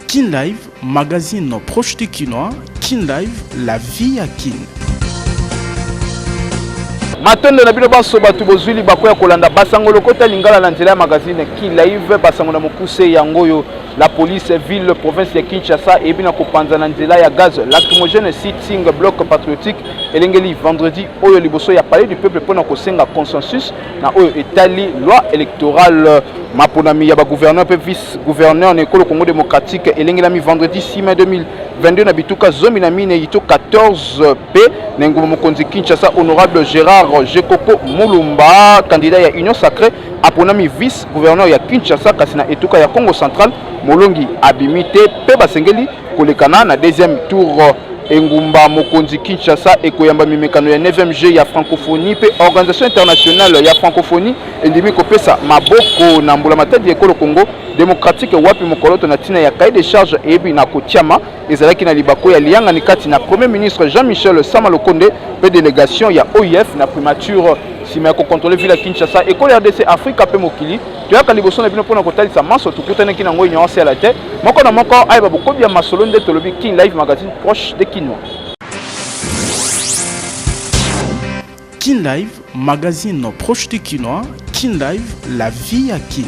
Kin Live, magazine proche du Kinois. Kin Live, la vie à Kin. Matondo na bino baso batu bozwili bakoya kolanda basango lokota lingala na nzela ya magazine Kin Live basango na mokuse yangoyo la police ville province ya Kinshasa et bina kopanza na nzela ya gaz lacrymogène sitting bloc patriotique elengeli vendredi oyo liboso ya palais du peuple pona kosenga consensus na oyo etali loi électorale maponami ya ba gouverneur pe vice gouverneur na ekolo Congo démocratique elengelami vendredi 6 mai 2022 na bituka zomi na mine yito 14 p na ngoma mokonzi Kinshasa honorable Gérard Jekoko Mulumba candidat ya Union Sacrée aponami vice gouverneur ya Kinshasa kasi na etuka ya Congo central Molongi abimite pe basengeli kolekana na deuxième tour engumba mokonzi Kinshasa ekoyamba mimekano ya 9e G ya francophonie pe organisation internationale ya francophonie endimi kopesa maboko na mbula matadi ekolo Congo démocratique wapi mokoloto na tina ya cahier de charge ebi na kotiama ezalaki na libako ya lianga ni kati na premier ministre Jean-Michel Sama Lokonde pe délégation ya OIF na primature sima ko contrôler ville Kinshasa ekolo RDC Afrique pe mokili toyaka liboso na bino pona kotalisa maso tukutanaki nango ignorance ya la tête moko na moko ayeba bokobi ya masolo nde tolobi Kin Live magazine proche de Kinois. Kin Live, magazine proche du Kinois. Kin Live, la vie à Kin.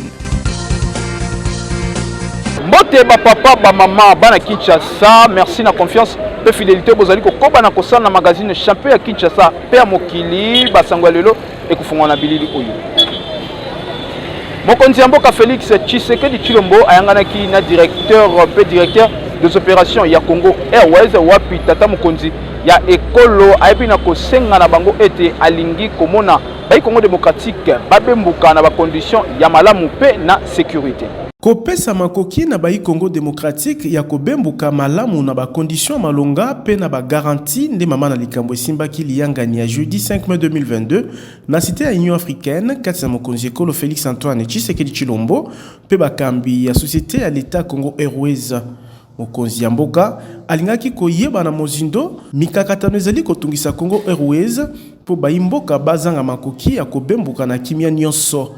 Mbote ba papa ba maman bana Kinshasa, merci na confiance pe fidélité bozali ko koba na kosana magazine champion ya Kinshasa pe ya mokili basango lelo ekufungwa na bilili oyo. Mokonzi Mboka Félix Tshisekedi Tshilombo ayanganaki na directeur des opérations ya Congo Airways wapi tata mokonzi ya ekolo ayebi na kosenga na bango ete alingi komona bai Congo démocratique babembuka na ba condition ya malamu pe na sécurité. Kopesa makoki na bai Congo démocratique ya kobembuka malamu na ba condition malonga pe na ba garantie nde mama na likambo esimbaki liyangani ya jeudi 5 mai 2022 na cité ya Union africaine kati na mokonzi ekolo Félix Antoine Tshisekedi Tshilombo pe bakambi ya société ya l'État Congo Airways. Mokonzi Mboka alingaki koyeba na mozindo mikakatano ezali kotungisa Congo Airways po baimboka bazanga makoki ya kobembuka na kimia nyonso.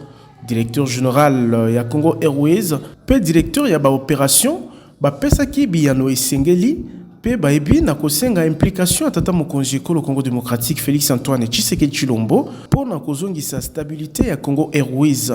Directeur général ya Congo Airways pe directeur ya ba opération ba pesaki biyano esengeli pe baebi na kosenga implication atata mokonzi ekolo Congo démocratique Félix Antoine Tshisekedi Tshilombo pour na kozongisa stabilité ya Congo Airways.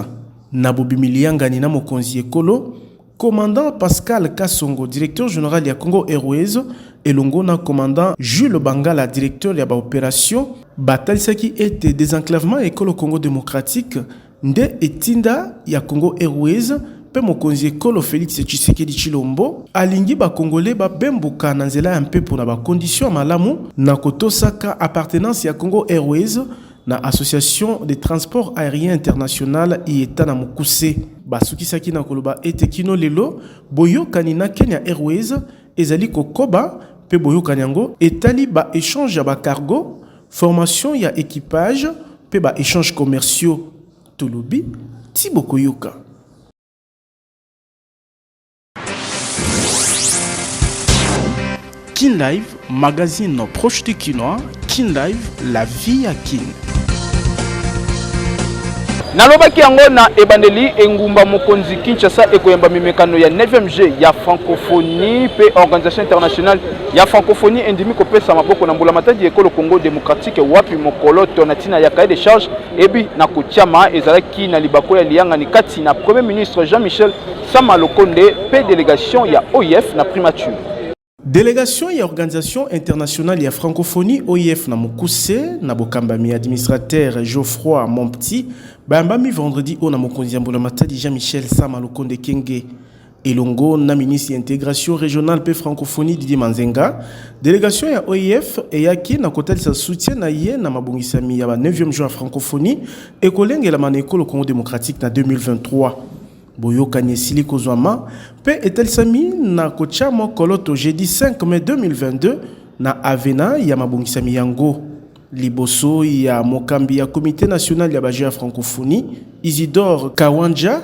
Na bobimiliangani na mokonzi ekolo commandant Pascal Kassongo directeur général ya Congo Airways elongo na commandant Jules Bangala directeur ya ba opération batalisaki ete désenclavement ekolo Congo démocratique nde etinda ya Congo Airways pe mokonzi ekolo Félix Tshisekedi Tshilombo alingi ba congolais ba bembuka na nzela ya mpepo na ba condition malamu na kotosaka appartenance ya Congo Airways na association de transport aérien international ieta na mokuse basukisaki na koloba ete kino lelo boyokani na Kenya Airways ezali kokoba pe boyokani yango etali ba échange ya ba cargo formation ya équipage pe ba échange commerciaux Tolobi Tibokoyoka. Kin Live, magazine proche du Kinois. Kin Live, la vie à Kin. Nalobaki yango na ebandeli engumba mokonzi Kinshasa ekoyamba mimekano ya 9e G ya francophonie pe organisation internationale ya francophonie endimi kopesa maboko na mbula matadi ekolo Congo démocratique wapi mokoloto na tina ya cahier de charge ebi na kotiama ezalaki na libako ya lianga ni kati na premier ministre Jean-Michel Sama Lokonde pe délégation ya OIF na primature. Délégation et organisation internationale ya francophonie OIF na mokuse na bokambami administrateur Geoffroy Mompti bambami vendredi o na mokonzi mbula matadi Jean-Michel Sama Lokonde Kenge elongo na ministre intégration régionale pe francophonie Didier Manzenga délégation ya OIF eyaki na kotalisa soutien na ye na mabongisami ya ba 9e jour francophonie ekolengela manekolo Congo démocratique na 2023. Boyoka Nyesili Kozwama pe etelsami na kochamo koloto jeudi 5 mai 2022 na avena ya mabongisami yango liboso ya mokambi ya comité national ya baje ya francophonie Isidore Kawanja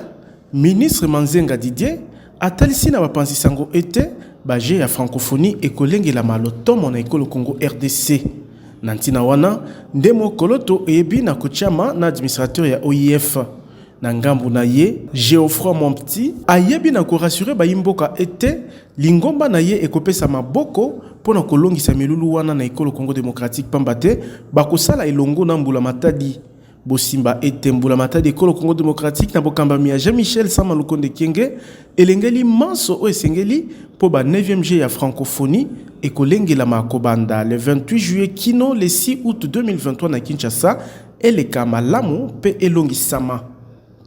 ministre Manzenga Didier atalisi na bapanzi sango ete baje ya francophonie ekolengela malotomo na ekolo Congo RDC nantina wana ndemo koloto ebi na kochama na administrateur ya OIF na ngambu na ye Geoffroy Mompti ayebi na ko rassurer baimboka ete lingomba na ye ekopesa maboko pona kolongisa milulu wana na ekolo Congo démocratique pambate bakosala elongo na Mbula Matadi bosimba ete Mbula Matadi ekolo Congo démocratique na bokambami ya Jean-Michel Sama Lukonde Kenge elengeli manso o esengeli po ba 9e G ya francophonie ekolengela makobanda le 28 juillet kino le 6 août 2023 na Kinshasa eleka malamu pe elongisama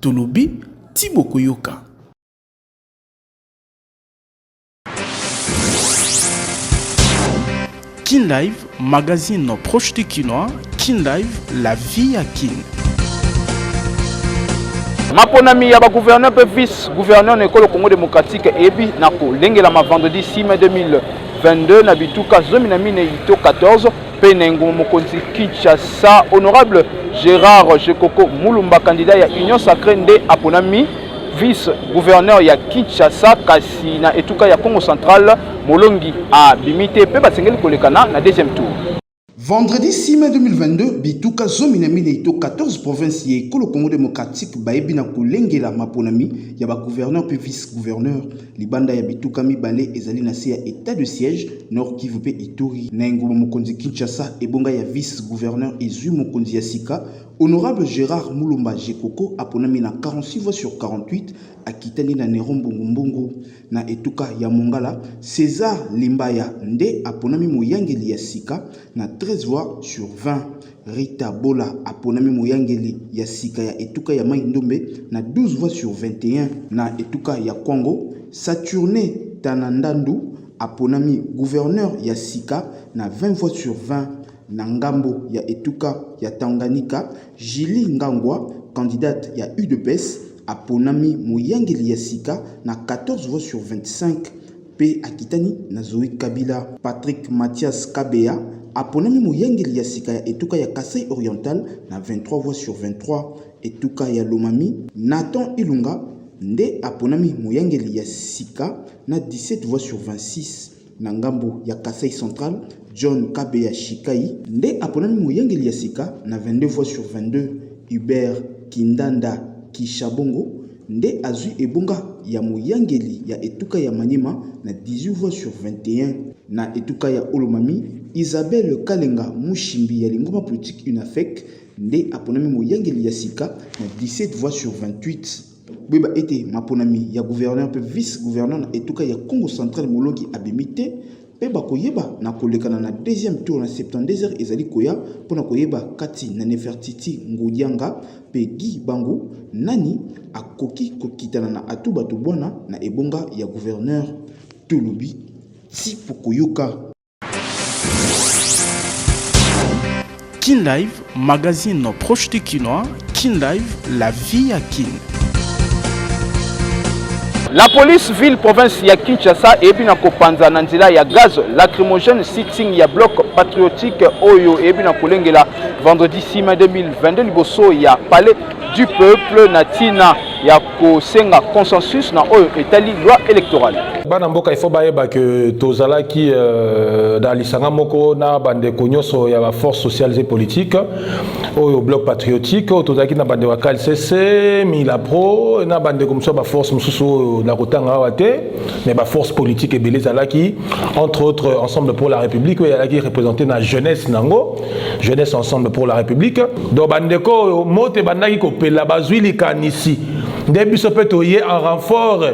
Tolobi Thibaut Koyoka. Kin Live, magazine proche du Kinois. Kin Live, la vie à Kin. Maponami ya ba gouverneur pe vice gouverneur na ekolo Congo démocratique ebi na ko lengela ma vendredi 6 mai 2022 na bituka zomi na mine ito 14 pe na ngoma mokonzi Kinshasa honorable Gérard Jekoko Mulumba candidat ya Union Sacrée nde aponami vice gouverneur ya Kinshasa kasi na etuka ya Congo central molongi a bimite pe basengeli kolekana na deuxième tour. Vendredi 6 mai 2022, Bituka Zomina Mineito 14 provinces et le Congo démocratique Baebina Kulengela Maponami, Yaba gouverneur puis vice-gouverneur. Libanda ya Bituka Mibale ezali na ya état de siège Nord Kivu pe Ituri. Nengo Mokonzi Kinshasa ebonga ya vice-gouverneur Ezu Mokonzi Yasika. Honorable Gérard Mulumba Jekoko aponami na 46 voix sur 48 akitani na Nerombo Mbongo na etuka ya Mongala. César Limbaya nde aponami moyangeli ya sika na 13 voix sur 20. Rita Bola aponami moyangeli ya sika ya etuka ya Maindombe na 12 voix sur 21. Na etuka ya Kongo, Saturne Tanandandu aponami gouverneur ya sika na 20 voix sur 20. Nangambo ya etuka ya Tanganyika, Jili Ngangwa, candidate ya UDPS, aponami moyangeli ya sika na 14 voix sur 25. P. Akitani na Zoé Kabila. Patrick Mathias Kabea aponami moyangeli ya sika ya etuka ya Kasai Oriental na 23 voix sur 23. Etuka ya Lomami, Nathan Ilunga nde aponami moyangeli ya sika na 17 voix sur 26. Nangambo ya Kasai Central, John Kabea Shikai nde aponami moyangeli ya sika na 22 voix sur 22. Hubert Kindanda Kishabongo nde azui ebonga ya moyangeli ya etuka ya Manima na 18 voix sur 21. Na etuka ya Olomami, Isabelle Kalenga Mushimbi ya lingoma politique UNAFEC nde aponami moyangeli ya sika na 17 voix sur 28. Beba ete maponami ya gouverneur pe vice-gouverneur na etuka ya Congo central molongi abimite pe bakoyeba na kolekana na deuxième tour na 72 ezali koya pona koyeba kati na Nefertiti Ngodianga pe Guy Bangu nani akoki kokitana na atuba tobwana na ebonga ya gouverneur Tolobi Thibaut Koyoka. Kin Live, magazine proche du Kinois. Kin Live, la vie à Kin. La police ville province ya Kinshasa ebi na kopanza na nzela ya gaz lacrymogène sitting ya bloc patriotique oyo ebi na kolengela vendredi 6 mai 2022 liboso ya palais du peuple na tina ya kosenga consensus na oyo etali loi électorale. Bana mboka il faut bayeba que tozalaki dans lisanga moko na bande konyoso ya ba force sociales et politiques oyo bloc patriotique oyo tozalaki na bande wa KLCC Milapro na bande comme ça ba force mususu na kotanga wate mais ba force politique et beleza laki entre autres ensemble pour la République oyo yalaki représenter na jeunesse nango jeunesse ensemble pour la République do bande ko mote bandaki ko pela bazwili kanisi ndebiso pe toye en renfort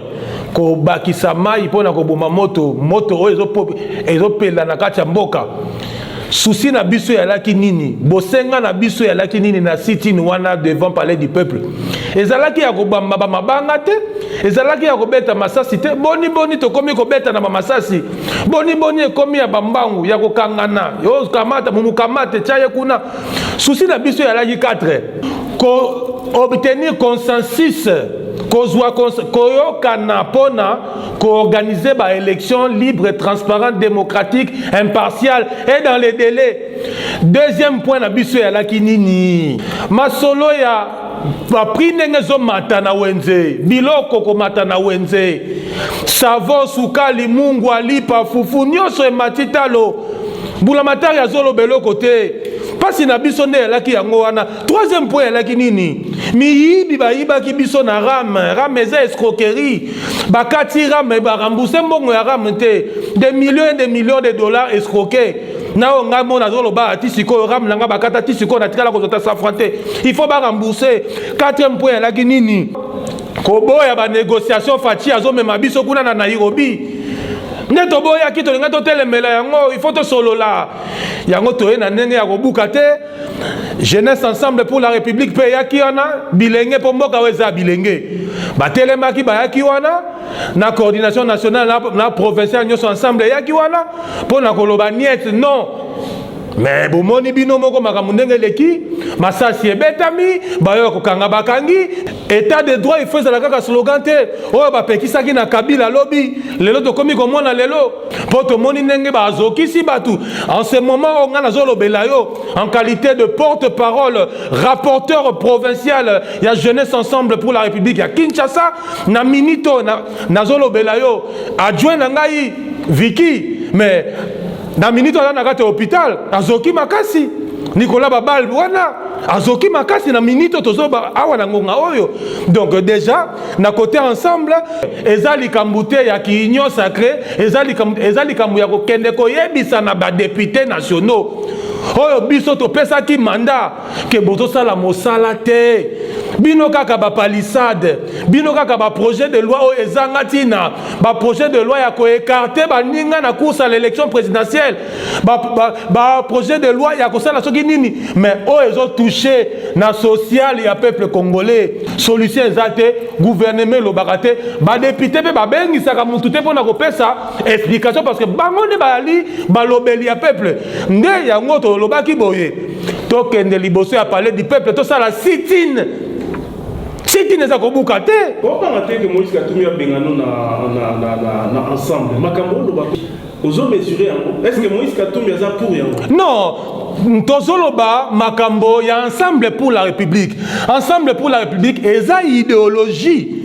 ko bakisa mai pona ko boma moto ezopela na kati ya mboka souci na biso ya laki nini bosenga na biso ya laki nini na sitini wana devant palais du peuple ezalaki ya ko bamba mabanga te ezalaki ya ko beta masasi te boni to komi ko beta na masasi boni ekomi ya bambangu ya ko kangana yo kamata mumukamate chaye kuna souci na biso ya laki 4 ko obtenir consensus koyokana pona ko-organiser ba élection libre, transparente, démocratique, impartiale et dans les délais. Deuxième point na biso ya laki nini masolo ya bapri ndenge ezomata na wenze biloko komata na wenze savon sukali mungu alipa fufu nyonso emati talo Mbula Matari azolo beloko te pasi na biso nde yalaki yango wana. Troisième point yalaki nini miyibi bayibaki biso na rame eza escroquerie bakati rame barambuse mbongo ya rame te des millions de dollars escroqués na onga mona zoloba ati sikoyo rame nanga bakata ati sikoyo na tikala kozota safran te il faut barambuse 4e point yalaki nini koboya ba négociation faci azomema biso kuna na Nairobi nde toboyaki tolinga totelemela yango il faut tosolola yango toye na ndenge ya kobuka te jeunesse ensemble pour la république mpe eyaki wana bilenge mpo mboka oyo eza bilenge batelemaki bayaki wana na coordination nationale na provinciale nyonso ensemble eyaki wana mpo na koloba niet non mais bomoni bino moko makambo ndenge eleki masasi ebetami bayo kokanga bakangi état de droit il faut ezala kaka slogan te oyo bapekisaki na Kabila lobi lelo tokomi komona lelo mpo tomoni ndenge bazokisi batu en ce moment onga nazolobela yo en qualité de porte-parole rapporteur provincial ya jeunesse ensemble pour la république ya Kinshasa na minito nazolobela yo adjoint na ngai Vicky mais na minute ala na kati hôpital azoki makasi Nicolas Babal wana azoki makasi na minute tozoba awa na ngonga oyo donc déjà na côté ensemble ezali kambute ya kiinyo sacré ezali kambu ya kokende koyebisa na ba députés nationaux oyo biso topesaki mandat ke bozosala mosala te bino kaka ba palissade bino kaka ba projet de loi oyo ezanga tina ba projet de loi ya koécarter baninga na course à l'élection présidentielle ba projet de loi ya kosala soki nini mais oyo ezo toucher na social ya peuple congolais solution ezate gouvernement lobaka te ba député pe ba bengisaka mutu te pona kopesa explication parce que bango nde bali balobeli ya peuple nde yango to lobaki boye tokende liboso ya palais du peuple tosala sit-in eza kobuka te kopanga te ke Moïse Katumbi abengano na ensemble makambo lobaka ozo mesurer yango est-ce que Moïse Katumbi aza pour yango non tozoloba makambo ya ensemble pour la république eza idéologie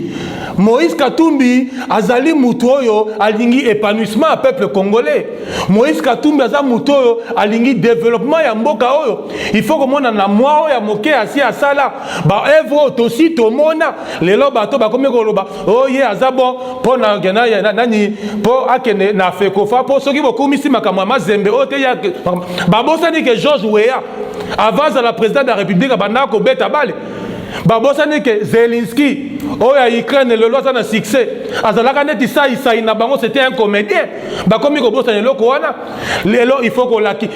Moïse Katumbi azali mutu oyo alingi épanouissement à peuple congolais. Moïse Katumbi aza mutu oyo alingi développement ya mboka oyo. Il faut komona na mwa oyo ya moke asi asala ba evre tosi tomona lelo bato bakomi koloba oye aza bon pona gena nani po akene na fekofa po soki bokumisi makamwa mazembe ote ya babosani ke George Weah avant à la président de la République banda ko beta bale babosani ke Zelensky oya Ukraine le loi na succès azalaka neti sai na bango c'était un comédien bakomi ko bosana loko wana lelo il faut ko laki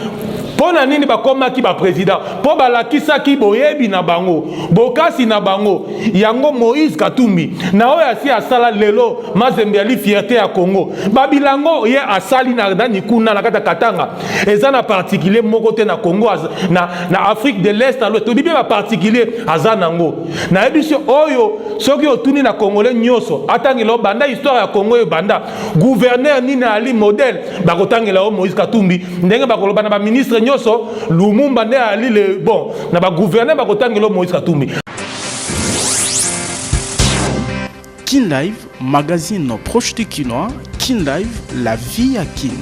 pona nini bakomaki ba président po balakisaki boyebi na bango bokasi na bango yango Moïse Katumbi na oya si asala lelo mazembe ali fierté ya Congo babilango ye asali na ndani kuna na kata katanga eza na particulier moko te na Congo na Afrique de l'Est alo to bibe ba particulier azanango na ebisho oyo soki otuni na Congolais nyoso atangelo banda histoire ya Congo e banda gouverneur nini ali modèle bakotangela o Moïse Katumbi ndenge bakoloba na ba ministre nyoso Lumumba nde ali le bon na ba gouverneur bakotangela o Moïse Katumbi. Kin Live, magazine proche de Kinois. Kin Live, la vie à Kin.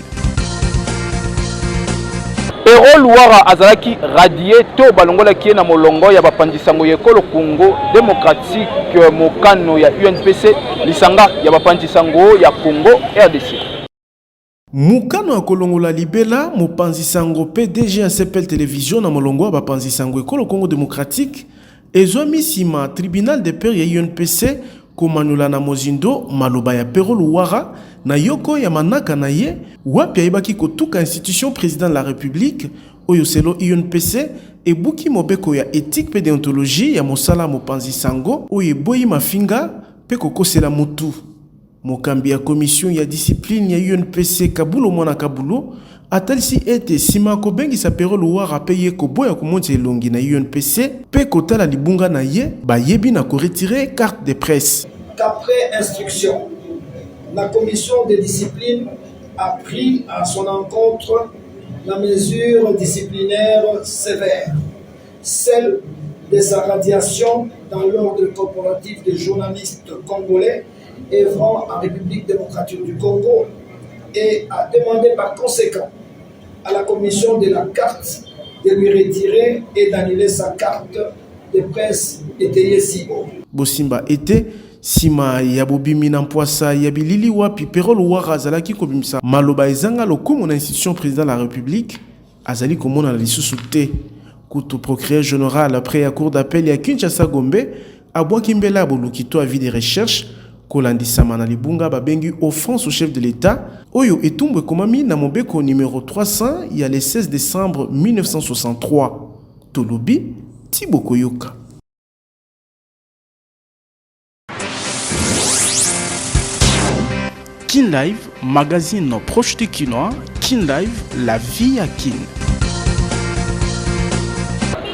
Ero Luara azalaki radié to balongola kie na molongo ya bapandisango ya ekolo Congo démocratique mokano ya UNPC lisanga ya bapandisango ya Congo RDC. Mukano ya kolongola libela mopanzisango PDG ya Sepel Télévision na molongo ya bapanzisango ekolo Congo démocratique ezwami sima tribunal de paix ya UNPC komanula na mozindo maloba ya Ero Luara na yoko ya manaka na ye wapi ayebaki kotuka institution président de la République oyo selo UNPC ebuki mobeko ya éthique pe déontologie ya mosala mopanzi sango oyo eboyi mafinga pe kokosela mutu mokambi ya commission ya discipline ya UNPC Kabulo mwana Kabulo atalisi ete sima kobengisa Ero Luara pe ye koboya komonti elongi na UNPC pe kotala libunga na ye bayebi na ko retirer carte de presse. Qu'après instruction, la commission de discipline a pris à son encontre la mesure disciplinaire sévère, celle de sa radiation dans l'ordre corporatif des journalistes congolais œuvrant en République démocratique du Congo et a demandé par conséquent à la commission de la carte de lui retirer et d'annuler sa carte de presse étayé si haut. Bosimba était sima ya bobimi na mpwasa ya bilili wapi Perol Ouattara azalaki kobimisa maloba ezanga lokumu na institution président de la République azali komona na lisusu te kutu procureur général après la cour d'appel ya Kinshasa Gombe abwaki mbela bolukito avis de recherche kolandisama na libunga babengi offense au chef de l'État oyo etumbwe komami na mobeko numéro 300 ya le 16 décembre 1963 tolobi Tiboko Yoka. Kin Live, magazine proche de Kinois, Kin Live, la vie à Kin.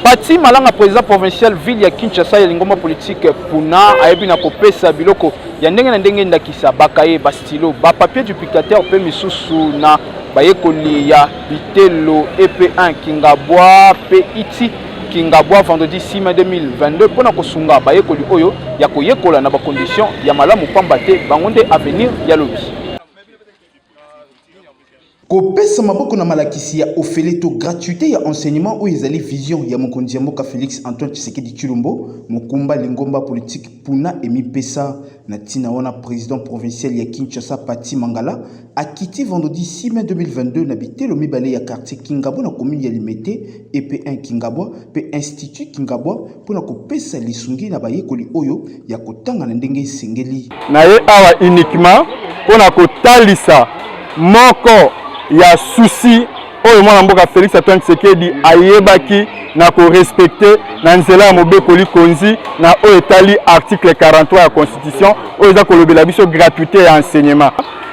Pati Malanga, président provincial ville ya Kinshasa, ya lingoma politique Puna, ayebi na kopesa biloko ya ndenge na ndenge ndakisa bakaye bastilo ba papier duplicateur pe misusu na bayekoli ya bitelo EP1 Kingabwa pe iti Kingabwa vendredi 6 mai 2022 pona kosunga bayekoli oyo ya koyekola na ba condition ya malamu pamba te bangonde avenir ya lobi. Kopesa maboko na malakisi ya ofeleto gratuité ya enseignement ou ezali vision ya mokonzi ya mboka Félix Antoine Tshisekedi Tshilombo mokumba lingomba politique Puna emi pesa na tina wana président provincial ya Kinshasa Pati Mangala akiti vendredi 6 mai 2022 na bitelo mibale ya quartier Kingabwa na commune ya Limete EP1 Kingabwa pe institut Kingabwa pona kopesa lisungi na bayekoli oyo ya kotanga na ndenge esengeli na ye awa uniquement pona kotalisa moko ya souci oyo mwana mboka Félix Antoine Tshisekedi ayebaki na ko respecter na nzela ya mobekoli konzi na oyo etali article 43 ya constitution oyo eza kolobela biso gratuité ya enseignement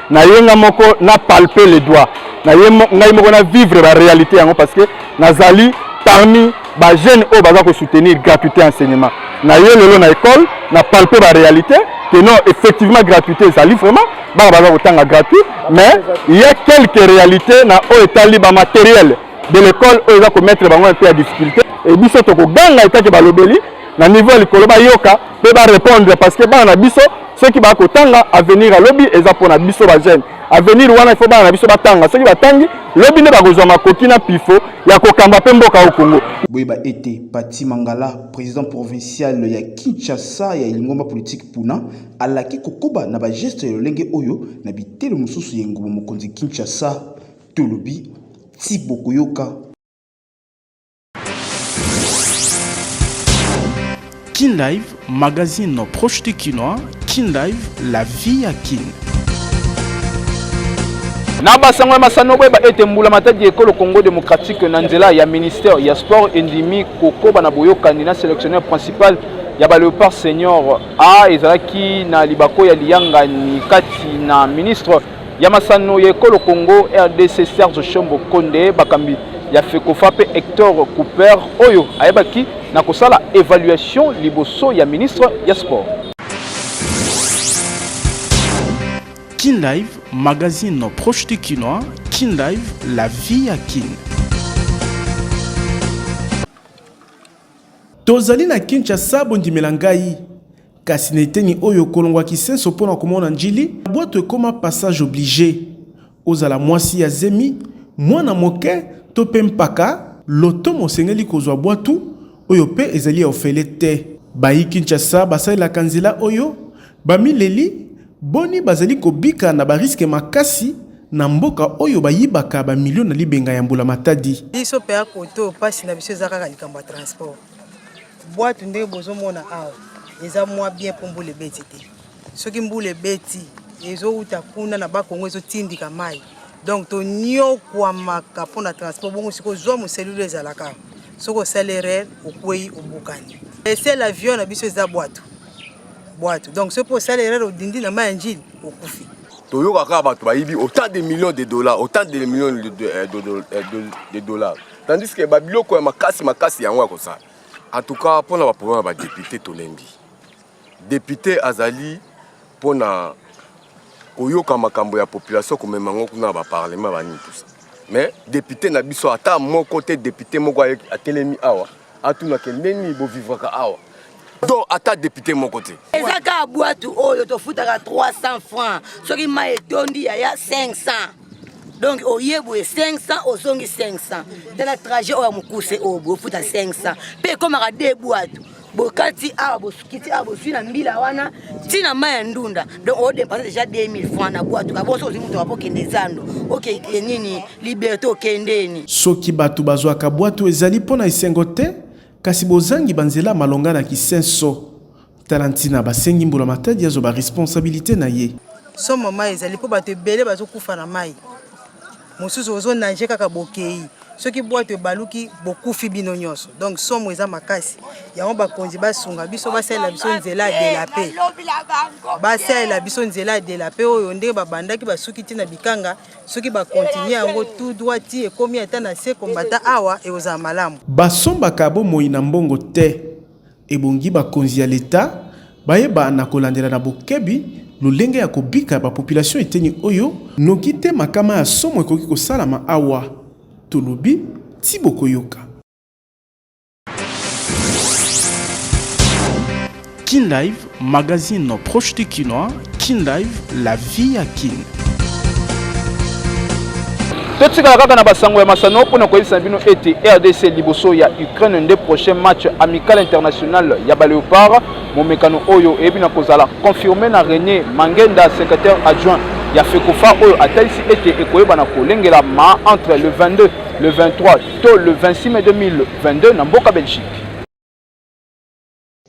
na yenga moko na palper les doigts na ye ngai moko na vivre la réalité yango parce que nazali parmi ba jeunes oyo baza ko soutenir gratuité ya enseignement na ye lelo na école na palper la réalité que non effectivement gratuité ezali vraiment ba baza kotanga gratuit mais il y a quelques réalités na o etali ba matériel de l'école oyo eza ko mettre bango un peu à difficulté et biso to ko ganga etaki ba lobeli na niveau likolo ba yoka pe ba répondre parce que ba na biso ceux qui ba kotanga avenir à lobby eza pona biso ba jeune avenir wana il faut ba na biso batanga ceux qui batangi lobby ne ba kozwa makoki na pifo ya kokamba pe mboka au Congo. Boyeba été Pati Mangala président provincial ya Kinshasa ya lingomba politique Puna alaki kokoba na ba geste ya lolenge oyo na bitelo mususu yengumo mokonzi Kinshasa tolobi Tiboko Yoka. Kin Live, magazine proche de Kinois, Kin Live, la vie à Kin. Na basango masano ba ete mbula matadi ekolo Congo démocratique na nzela ya ministère ya sport endimi kokoba na boyokani na sélectionneur principal ya ba Léopard senior a ezalaki na libako ya liyanga ni kati na ministre ya masano ya ekolo Congo RDC Serge Chombo Konde bakambi ya Fekofa pe Hector Cooper oyo ayebaki na kosala évaluation liboso ya ministre ya sport. Kin Live, magazine proche de Kinois, Kin Live, la vie à Kin. Tozali na Kinshasa bondimela ngai kasi neteni oyo kolongwa kisenso pona komona njili boîte ekoma passage obligé ozala mwasi ya zemi mwana moke to pe mpaka loto mosengeli kozwa bwatu oyo pe ezali ya ofele te bayi Kinshasa basalelaka nzela oyo bamileli boni bazali kobika na bariske makasi na mboka oyo bayibaka ba million na libenga ya mbula matadi biso pe akoto pasi na biso ezaka likambo ya transport boîte ndenge bozomona awa eza mwa bien pour mbula ebeti te soki mbula ebeti ezouta kuna na bakongo ezotindika mai donc tonyokwamaka mpona transport bongo sikoyo zwa moselule ezalaka soki osala erreur okwei obukani ese l'avion na biso eza boîte donc ce pour ça l'erreur dindi na ma njili okufi toyoka kaka bato bayibi autant de millions de dollars de dollars tandis que babiloko ya makasi yango ya kosala en tout cas mpona baproblème ya badepute tolembi député azali mpona koyoka makambo ya population komema yango kuna na baparlement banini tout ça mais député na biso ata moko te député moko atelemi awa atunaka ndeni bovivaka awa donc ata député mon côté ezaka boîte oyo tofutaka 300 francs soki mai etondi ya 500 donc oyeboye 500 ozongi 500 tala trajet oyo mokuse oyo ofuta 500 pe komaka deux boîte bokati awa bosukiti awa bosui na mbila wana tina mai ndunda donc on dépense déjà 2000 francs na boîte ka boso zimuto apokende zando OK nini liberté okendeni soki batu bazwaka bwatu ezali pona esengo te kasi bozangi banzela malonga na kisenso talantina basengi mbula matadi azo ba responsabilité na ye so mama ezali po bato ebele bazokufa na mai mosusu ozonange kaka bokei soki bwato baluki bokufi bino nyonso donc somo eza makasi yango bakonzi basunga biso basalela biso nzela de la paix basalela biso nzela de la paix oyo ndenge babandaki basuki tina bikanga soki bakontinue yango tout droit ti ekomi ata na se kombata awa ekozala malamu basombaka bomoi na mbongo te ebongi bakonzi ya leta bayeba na kolandela na bokebi lolenge ya kobika bapopulation eteni oyo noki te makama ya somo ekoki kosalama awa tolobi Thibaut Koyoka. Kin Live, magazine proche du Kinois. Kin Live, la vie à Kin. totikala kaka na basango ya masano mpona koyebisa bino ete RDC liboso ya Ukraine nde prochain match amical international ya Baléopard momekano oyo eyebi na kozala confirmé na René Mangenda secrétaire adjoint ya FECOFA oyo atalisi ete ekoyeba na kolengela ma entre le 22, le 23 to le 26 mai 2022 na mboka Belgique.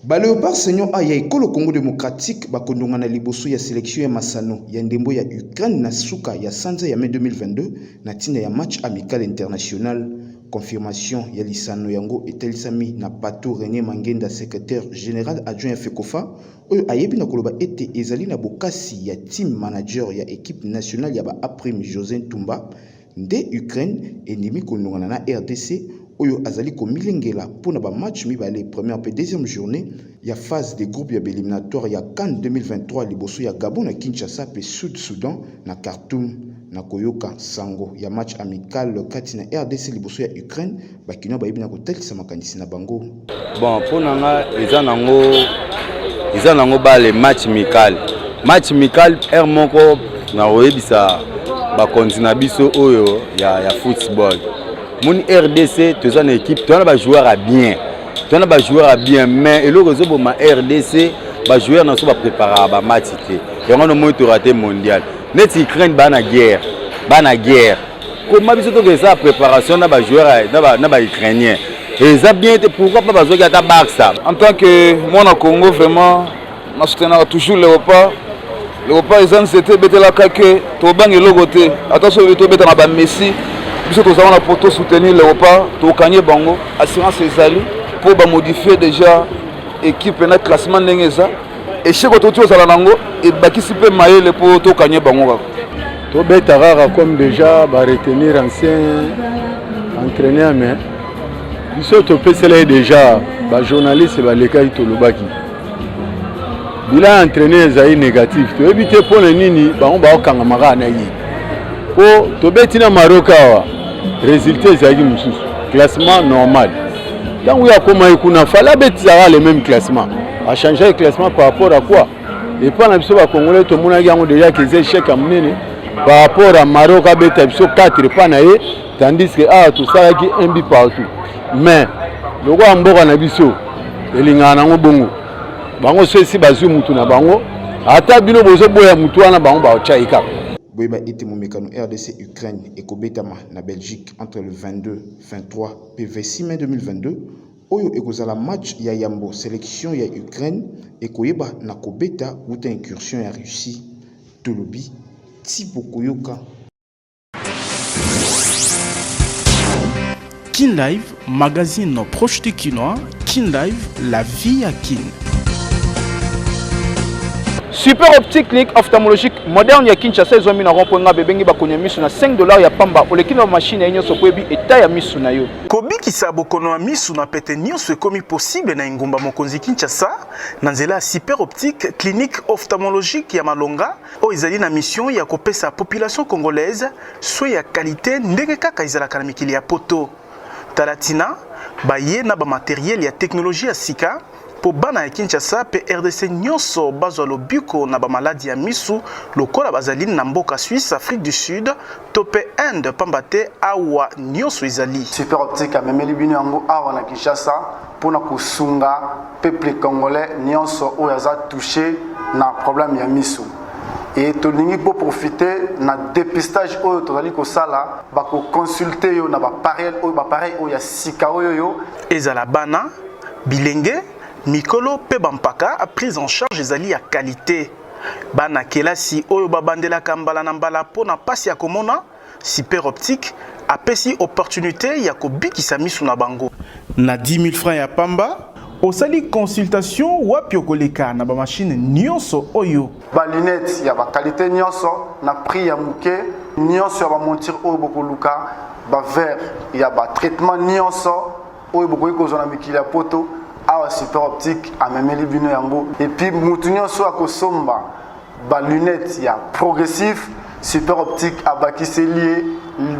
Baléopard Seigneur aya ekolo Congo démocratique bakondonga na liboso ya sélection ya masano ya ndembo ya Ukraine na suka ya sanza ya mai 2022 na tina ya match amical international. Confirmation ya lisano yango etelisami na Pato René Mangenda secrétaire général adjoint ya FECOFA oyo ayebi na koloba ete ezali na bokasi ya team manager ya équipe nationale ya ba Aprime José Ntumba nde Ukraine endimi kondonga na RDC oyo azali komilengela pona ba match mibale première et deuxième journée ya phase des groupes ya éliminatoire ya CAN 2023 liboso ya Gabon na Kinshasa pe Sud Soudan na Khartoum na koyoka sango ya match amical kati na RDC liboso ya Ukraine bakino bayebi na kotalisa makanisi na bango. Bon pona nga eza nango bale match amical er moko na oyebisa bakonzi na biso oyo ya football. Mon RDC, tu as une équipe, tu as un joueur à bien. Tu as un joueur à bien, mais le réseau de ma RDC, les joueurs ne sont pas préparés à match. Et on a un raté mondial. Net Ukraine, la guerre. Comment est-ce ça préparation de joueurs ukrainiens? Et ça bien été pourquoi pas besoin de ça. En tant que moi, au Congo, vraiment, je soutiens toujours l'Europa. L'Europa, ils ont été la caque, tu as bien le côté. Attention, tu as bien Messi. Nous avons soutenir l'Europa, tout gagner bango, assurance ezali pour modifier déjà équipe na classement ndengeza et chez ko tout ça nango et bakisi pe maele pour tout gagner bango. To beta rara comme déjà ba retenir ancien entraîneur mais biso to pesela déjà ba journaliste ba lekai to lobaki. Bila entraîneur ezali négatif to éviter pour nini bango ba okanga maka na yi. Po to betina Maroc awa résultat ezali mususu classement normal tant où ya koma ikuna fala betizara le même classement a changer le classement par rapport à quoi et pas na biso ba congolais to mona yango déjà que c'est échec à mener par rapport à Maroc a beta biso 4 pas na ye tandis que tout ça qui un but partout mais le roi mboka na biso elinga nango bongo bango ceci bazu mutu na bango ata bino bozo boya mutu wana bango ba ochaika. Boyeba ete momekano RDC Ukraine et Kobetama na Belgique entre le 22, 23 et 26 mai 2022 oyo ekozala match ya yambo sélection ya Ukraine et koyeba na kobeta uta incursion ya Russie tolobi Thibaut Koyoka. Kin Live, magazine proche du Kinois. Kin Live, la vie à Kin. Super Optique Clinique ophtalmologique moderne ya Kinshasa ezomi na rond-point bebengi bakonya misu na $5 ya pamba olekina ba machine ya nyonso kwebi eta ya misu na yo. Kobikisa bokono ya misu na pete nyonso ekomi possible na ingumba mokonzi Kinshasa na nzela ya Super Optique Clinique ophtalmologique ya Malonga oyo ezali na mission ya kopesa population congolaise soin ya qualité ndenge kaka ezalaka na mikili ya poto. Talatina baye na ba matériel ya technologie ya sika po bana ya Kinshasa pe RDC nyonso bazwa lobiko na ba maladie ya misu lokola bazali na mboka Suisse, Afrique du Sud to pe Inde pambate awa nyonso ezali. Super Optique amemeli bino yango awa na Kinshasa pona kosunga peuple congolais nyonso oyo aza touché na problème ya misu. Et tolingi pour profiter na dépistage oyo tozali kosala bako consulter yo na ba pareil oyo ya sika oyo ezala bana bilenge mikolo pe bampaka a prise en charge ezali ya qualité bana kelasi oyo babandela kambala na mbala pona pasi ya komona Super Optique apesi opportunité ya kobikisa misu na bango na 10 000 francs ya pamba. Osali consultation wapi okoleka na ba machine nyonso oyo ba lunettes ya ba qualité nyonso na prix ya muke nyonso ya ba monture oyo bokoluka ba verre ya ba traitement nyonso oyo bokoki kozwa na mikili ya poto awa Super Optique amemeli bino yango et puis mutu nyonso akosomba ba lunettes ya progressif Super Optique abakiseli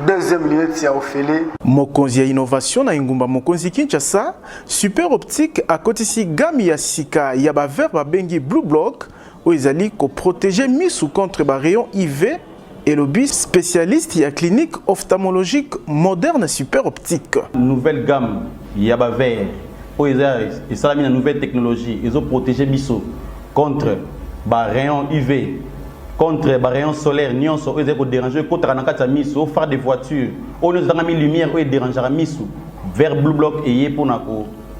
deuxième lunette ya ofele. Mokonzi ya innovation na ingumba mokonzi Kinshasa, Super Optique akotisi gami ya sika ya ba verre ba bengi Blue Block o ezali ko protéger misu contre ba rayon UV et le bis spécialiste ya clinique ophtalmologique moderne Super Optique. Nouvelle gamme ya ba verre o ezali na nouvelle technologie, ils ont protégé misu contre ba rayon UV. Contre les rayons solaires, nous avons dérangé contre la misu, au phare des voitures, on nous a mis lumière, on dérange la misu. Vers Blue Block et pour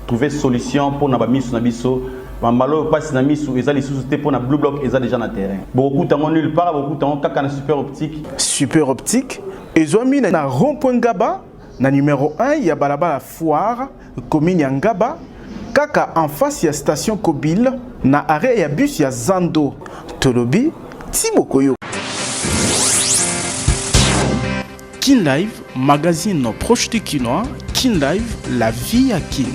trouver solution pour na misu na biso. Malo passe na misu, ils allaient sous-souter pour na Blue Block, ils déjà na terrain. Beaucoup de nulle part, beaucoup de temps kaka na Super Optique. Super Optique, ils ont mis na rond-point Ngaba, na numéro 1 ya balabala foire, commune ya Ngaba, kaka en face ya station Kobil, na arrêt ya bus ya Zando, Tolobi. Kin Live, magazine proche de Kinois. Kin Live, la vie à Kin.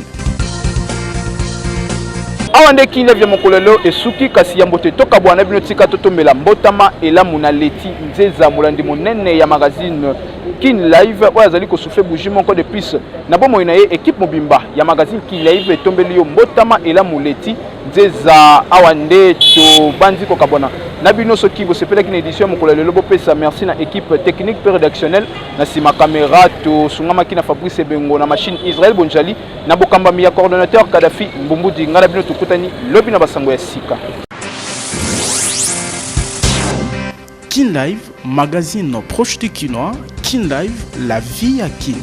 Awande Kin Live ya mokolelo esuki kasi ya mbote toka bwana bino tika totombela mbotama ela muna leti nzeza mulandi monene ya magazine Kin Live oyo azali kosouffle bougie moko de plus na bomo ina ye équipe mobimba ya magazine Kin Live etombeli yo mbotama ela muleti nzeza awande to bandi ko kabona na bino soki bo sepela kine édition mokolelo lobo pesa merci na équipe technique et rédactionnelle na sima caméra to sungama kina Fabrice Bengo na machine Israël Bonjali na bokamba mi coordonnateur Kadhafi Mbumbudi ngala bino tukutani lobi na basango ya sika. Kin Live, magazine proche de Kinois. Kin Live, la vie à Kin.